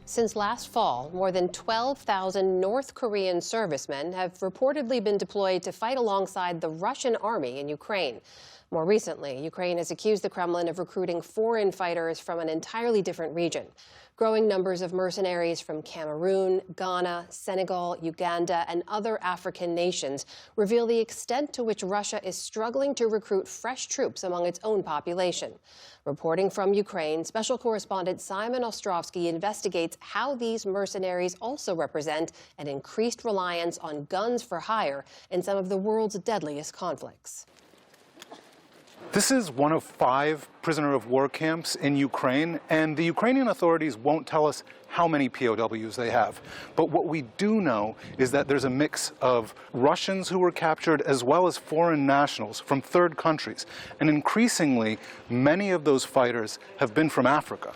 Since last fall, more than 12,000 North Korean servicemen have reportedly been deployed to fight alongside the Russian army in Ukraine. More recently, Ukraine has accused the Kremlin of recruiting foreign fighters from an entirely different region. Growing numbers of mercenaries from Cameroon, Ghana, Senegal, Uganda, and other African nations reveal the extent to which Russia is struggling to recruit fresh troops among its own population. Reporting from Ukraine, special correspondent Simon Ostrovsky investigates how these mercenaries also represent an increased reliance on guns for hire in some of the world's deadliest conflicts. This is one of 5 prisoner of war camps in Ukraine, and the Ukrainian authorities won't tell us how many POWs they have. But what we do know is that there's a mix of Russians who were captured as well as foreign nationals from third countries. And increasingly, many of those fighters have been from Africa.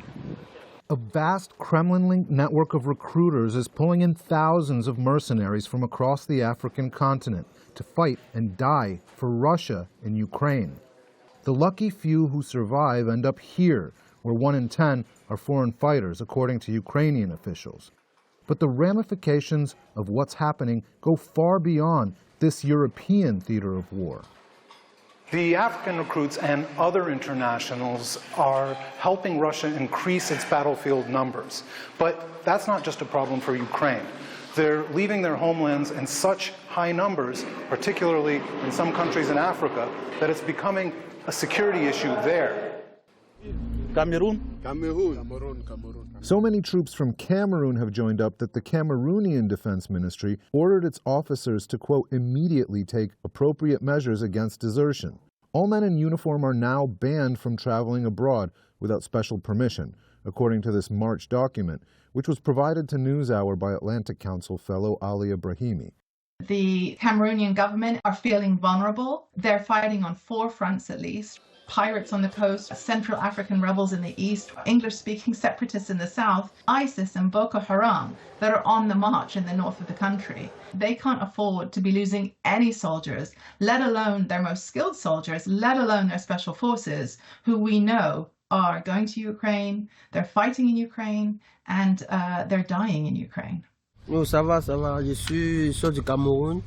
A vast Kremlin-linked network of recruiters is pulling in thousands of mercenaries from across the African continent to fight and die for Russia in Ukraine. The lucky few who survive end up here, where 1 in 10 are foreign fighters, according to Ukrainian officials. But the ramifications of what's happening go far beyond this European theater of war. The African recruits and other internationals are helping Russia increase its battlefield numbers. But that's not just a problem for Ukraine. They're leaving their homelands in such high numbers, particularly in some countries in Africa, that it's becoming a security issue there. Cameroon. So many troops from Cameroon have joined up that the Cameroonian Defense Ministry ordered its officers to, quote, immediately take appropriate measures against desertion. All men in uniform are now banned from traveling abroad without special permission, according to this March document, which was provided to NewsHour by Atlantic Council fellow Ali Ibrahimi. The Cameroonian government are feeling vulnerable. They're fighting on 4 fronts at least. Pirates on the coast, Central African rebels in the east, English-speaking separatists in the south, ISIS and Boko Haram that are on the march in the north of the country. They can't afford to be losing any soldiers, let alone their most skilled soldiers, let alone their special forces, who we know are going to Ukraine, they're fighting in Ukraine, and they're dying in Ukraine. Non, ça va. Je suis du Cameroun.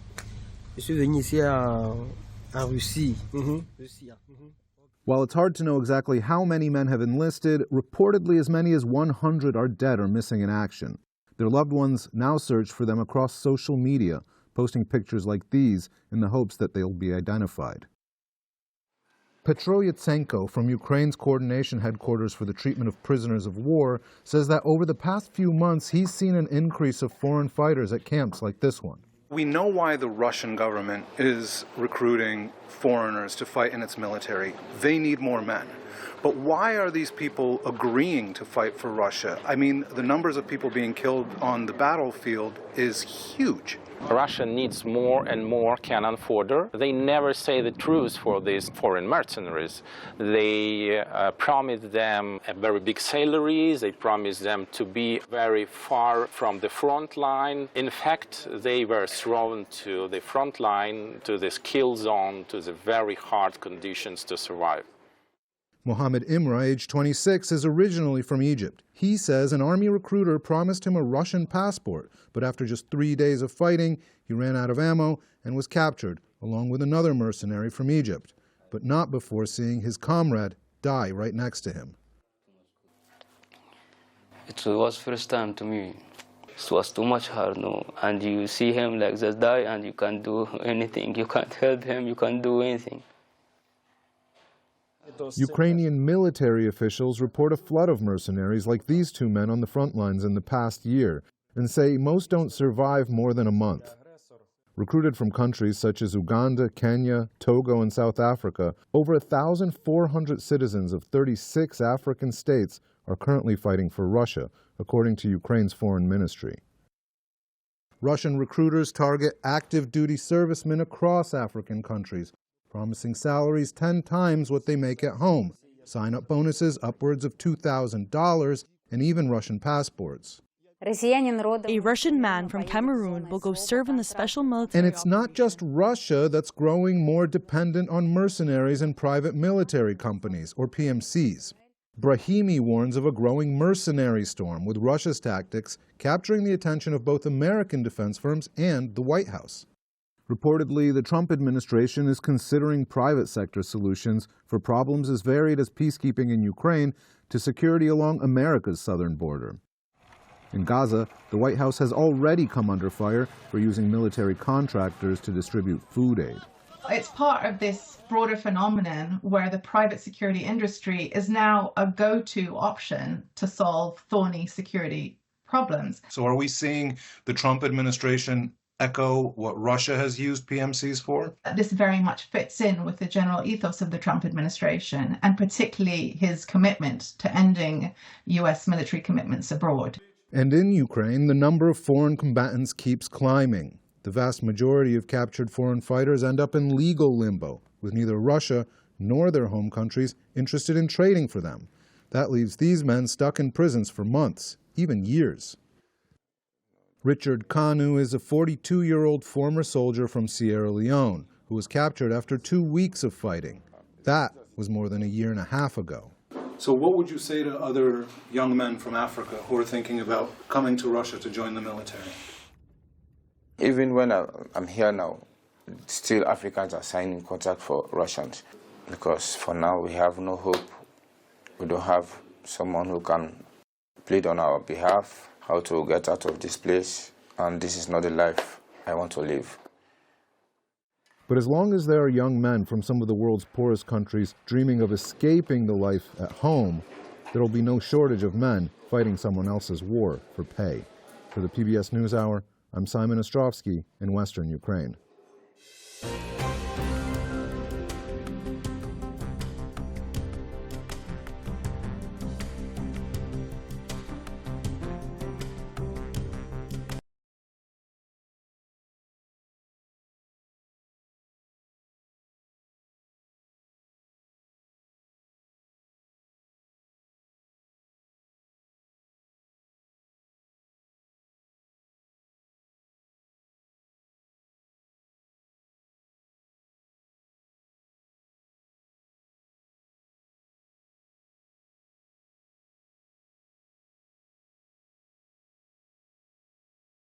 Je suis venu ici en Russie. While it's hard to know exactly how many men have enlisted, reportedly as many as 100 are dead or missing in action. Their loved ones now search for them across social media, posting pictures like these in the hopes that they'll be identified. Petro Yatsenko from Ukraine's coordination headquarters for the treatment of prisoners of war says that over the past few months he's seen an increase of foreign fighters at camps like this one. We know why the Russian government is recruiting foreigners to fight in its military. They need more men. But why are these people agreeing to fight for Russia? I mean, the numbers of people being killed on the battlefield is huge. Russia needs more and more cannon fodder. They never say the truth for these foreign mercenaries. They promise them very big salaries. They promise them to be very far from the front line. In fact, they were thrown to the front line, to this kill zone, to the very hard conditions to survive. Mohammed Imra, age 26, is originally from Egypt. He says an army recruiter promised him a Russian passport, but after just 3 days of fighting, he ran out of ammo and was captured, along with another mercenary from Egypt, but not before seeing his comrade die right next to him. It was first time to me. It was too much hard, no? And you see him like just die and you can't do anything. You can't help him, you can't do anything. Ukrainian military officials report a flood of mercenaries like these 2 men on the front lines in the past year and say most don't survive more than a month. Recruited from countries such as Uganda, Kenya, Togo, and South Africa, over 1,400 citizens of 36 African states are currently fighting for Russia, according to Ukraine's foreign ministry. Russian recruiters target active duty servicemen across African countries, promising salaries 10 times what they make at home, sign-up bonuses upwards of $2,000, and even Russian passports. A Russian man from Cameroon will go serve in the special military. And it's not just Russia that's growing more dependent on mercenaries and private military companies, or PMCs. Brahimi warns of a growing mercenary storm, with Russia's tactics capturing the attention of both American defense firms and the White House. Reportedly, the Trump administration is considering private sector solutions for problems as varied as peacekeeping in Ukraine to security along America's southern border. In Gaza, the White House has already come under fire for using military contractors to distribute food aid. It's part of this broader phenomenon where the private security industry is now a go-to option to solve thorny security problems. So are we seeing the Trump administration echo what Russia has used PMCs for? This very much fits in with the general ethos of the Trump administration, and particularly his commitment to ending U.S. military commitments abroad. And in Ukraine, the number of foreign combatants keeps climbing. The vast majority of captured foreign fighters end up in legal limbo, with neither Russia nor their home countries interested in trading for them. That leaves these men stuck in prisons for months, even years. Richard Kanu is a 42-year-old former soldier from Sierra Leone who was captured after 2 weeks of fighting. That was more than a year and a half ago. So what would you say to other young men from Africa who are thinking about coming to Russia to join the military? Even when I'm here now, still Africans are signing contract for Russians, because for now we have no hope. We don't have someone who can plead on our behalf how to get out of this place, and this is not the life I want to live. But as long as there are young men from some of the world's poorest countries dreaming of escaping the life at home, there will be no shortage of men fighting someone else's war for pay. For the PBS NewsHour, I'm Simon Ostrovsky in Western Ukraine.